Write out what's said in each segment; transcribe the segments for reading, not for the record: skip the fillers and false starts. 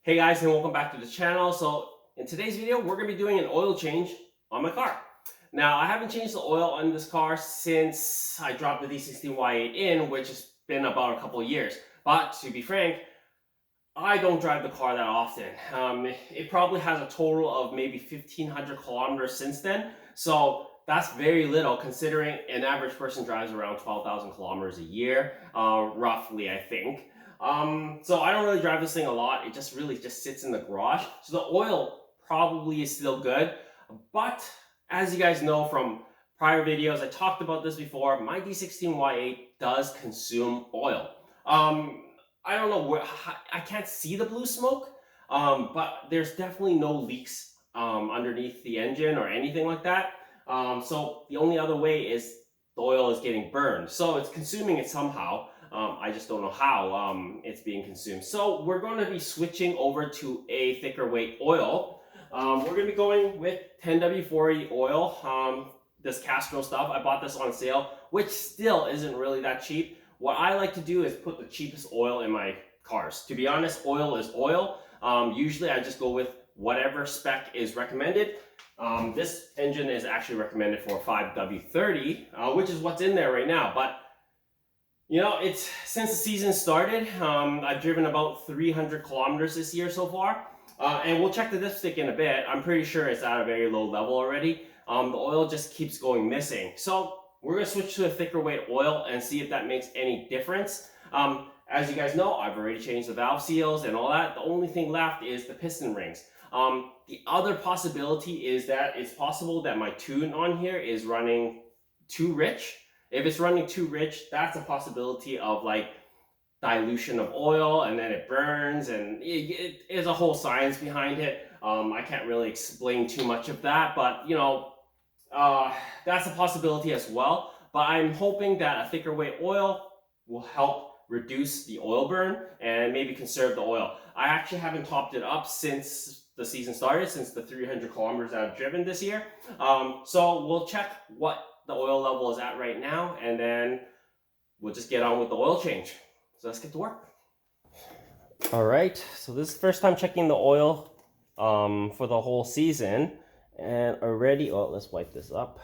Hey guys, and welcome back to the channel. So in today's video, we're going to be doing an oil change on my car. Now, I haven't changed the oil on this car since I dropped the D16Y8 in, which has been about a couple of years. But to be frank, I don't drive the car that often. It probably has a total of maybe 1,500 kilometers since then. So that's very little considering an average person drives around 12,000 kilometers a year, roughly, I think. So I don't really drive this thing a lot. It just really sits in the garage. So the oil probably is still good. But as you guys know from prior videos, I talked about this before, my D16Y8 does consume oil. I don't know where, I can't see the blue smoke, but there's definitely no leaks underneath the engine or anything like that. So the only other way is the oil is getting burned. So it's consuming it somehow. I just don't know how it's being consumed. So we're going to be switching over to a thicker weight oil. We're going to be going with 10W40 oil, this Castro stuff. I bought this on sale, which still isn't really that cheap. What I like to do is put the cheapest oil in my cars. To be honest, oil is oil. Usually I just go with whatever spec is recommended. This engine is actually recommended for 5W30, which is what's in there right now. But you know, it's since the season started, I've driven about 300 kilometers this year so far. And we'll check the dipstick in a bit. I'm pretty sure it's at a very low level already. The oil just keeps going missing. So we're going to switch to a thicker weight oil and see if that makes any difference. As you guys know, I've already changed the valve seals and all that. The only thing left is the piston rings. The other possibility is that it's possible that my tune on here is running too rich. If it's running too rich, that's a possibility of like dilution of oil and then it burns, and it is a whole science behind it. I can't really explain too much of that, but you know, that's a possibility as well. But I'm hoping that a thicker weight oil will help reduce the oil burn and maybe conserve the oil. I actually haven't topped it up since the season started, since the 300 kilometers that I've driven this year. So we'll check what the oil level is at right now, and then we'll just get on with the oil change. So let's get to work. All right, so this is the first time checking the oil for the whole season, and already, oh, let's wipe this up.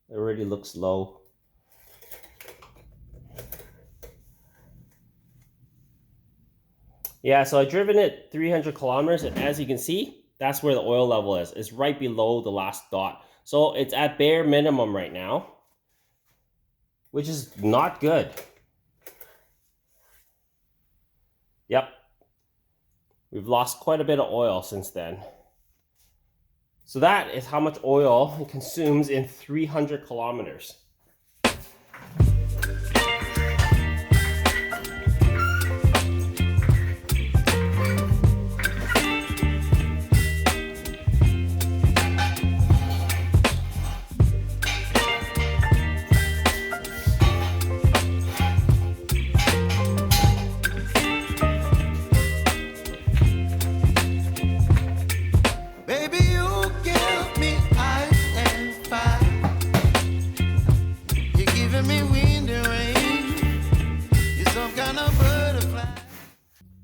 It already looks low. Yeah, so I've driven it 300 kilometers, and as you can see, that's where the oil level is. It's right below the last dot. So it's at bare minimum right now, which is not good. Yep. We've lost quite a bit of oil since then. So that is how much oil it consumes in 300 kilometers.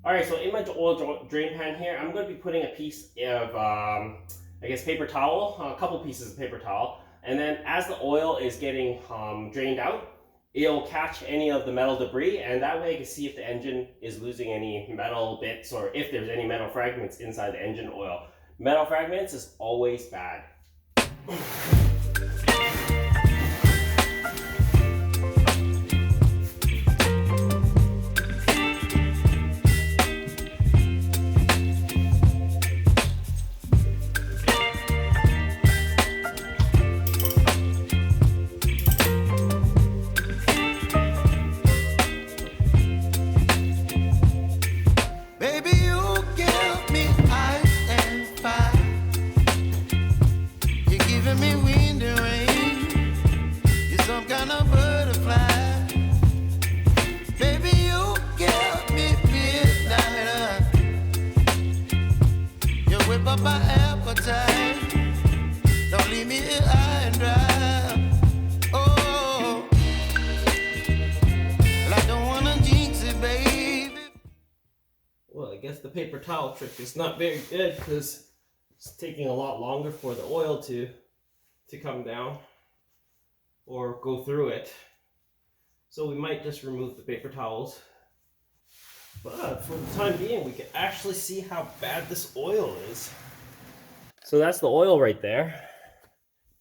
Alright, so in my oil drain pan here, I'm going to be putting a piece of, I guess, paper towel, a couple pieces of paper towel, and then as the oil is getting drained out, it'll catch any of the metal debris, and that way I can see if the engine is losing any metal bits or if there's any metal fragments inside the engine oil. Metal fragments is always bad. Me wind and rain. the paper towel trick is not very good because it's taking a lot longer for the oil to come down or go through it. So we might just remove the paper towels. But for the time being, we can actually see how bad this oil is. So that's the oil right there.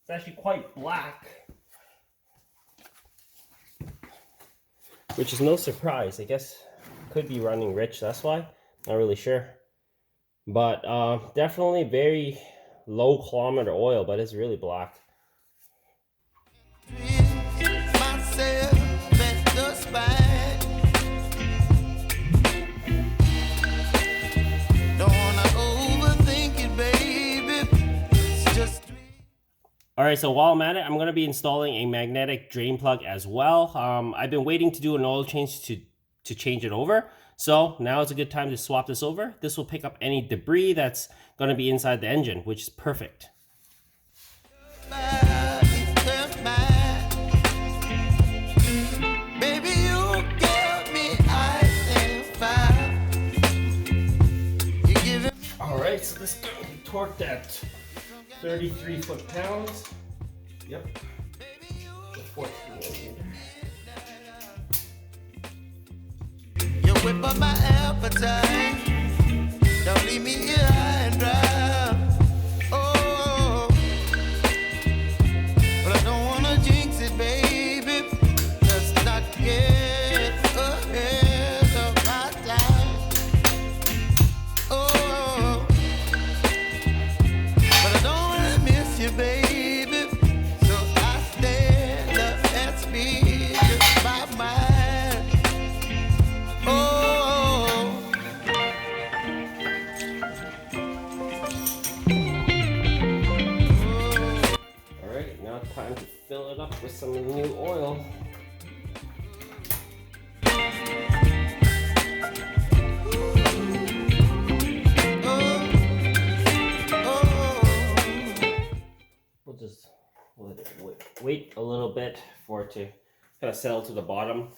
It's actually quite black, which is no surprise. I guess could be running rich, that's why. Not really sure. But definitely very low kilometer oil, but it's really black. Alright, so while I'm at it, I'm going to be installing a magnetic drain plug as well. I've been waiting to do an oil change to change it over. So now is a good time to swap this over. This will pick up any debris that's going to be inside the engine, which is perfect. Alright, so this is going to be torqued at 33 foot-pounds. Yep. 14. You whip up my appetite. Don't leave me here high and dry. Oh, but I don't wanna jinx it, baby. Just not get ahead of my time. Oh, but I don't wanna miss you, baby. So I stand up and speak my mind. Oh. Alright, now it's time to fill it up with some new oil. We'll just let it wait a little bit for it to kind of settle to the bottom.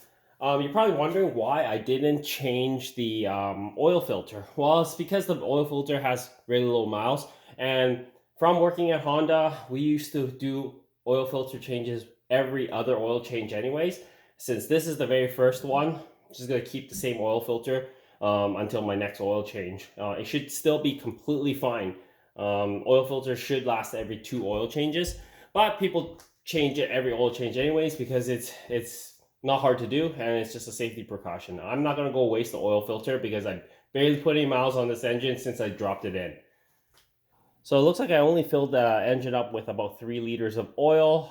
You're probably wondering why I didn't change the oil filter. Well, it's because the oil filter has really low miles, and from working at Honda, we used to do oil filter changes every other oil change anyways. Since this is the very first one, I'm just going to keep the same oil filter until my next oil change. It should still be completely fine. Oil filter should last every 2 oil changes, but people change it every oil change anyways because it's not hard to do and it's just a safety precaution. I'm not going to go waste the oil filter because I barely put any miles on this engine since I dropped it in. So it looks like I only filled the engine up with about 3 liters of oil.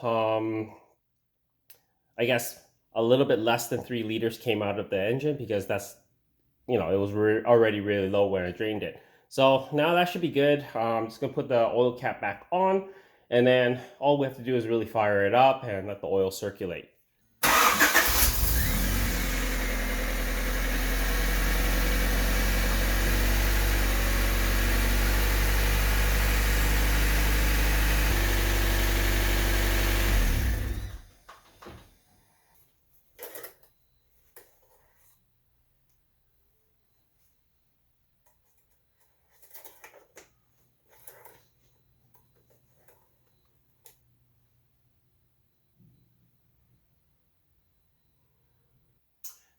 I guess a little bit less than 3 liters came out of the engine because that's, it was already really low when I drained it. So now that should be good. I'm just going to put the oil cap back on, and then all we have to do is really fire it up and let the oil circulate.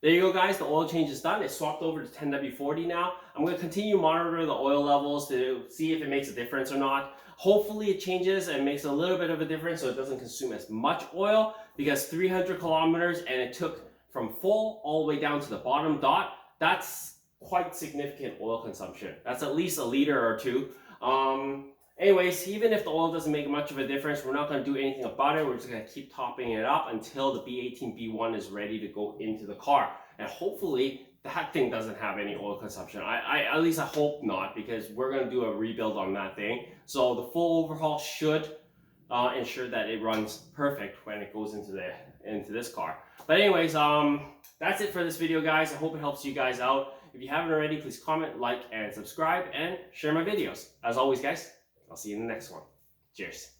There you go, guys. The oil change is done. It's swapped over to 10W40 now. I'm going to continue to monitor the oil levels to see if it makes a difference or not. Hopefully it changes and makes a little bit of a difference so it doesn't consume as much oil, because 300 kilometers and it took from full all the way down to the bottom dot. That's quite significant oil consumption. That's at least a liter or 2. Anyways, even if the oil doesn't make much of a difference, we're not going to do anything about it. We're just going to keep topping it up until the B18 B1 is ready to go into the car. And hopefully that thing doesn't have any oil consumption. At least I hope not, because we're going to do a rebuild on that thing. So the full overhaul should ensure that it runs perfect when it goes into this car. But anyways, that's it for this video, guys. I hope it helps you guys out. If you haven't already, please comment, like, and subscribe, and share my videos. As always, guys, I'll see you in the next one. Cheers.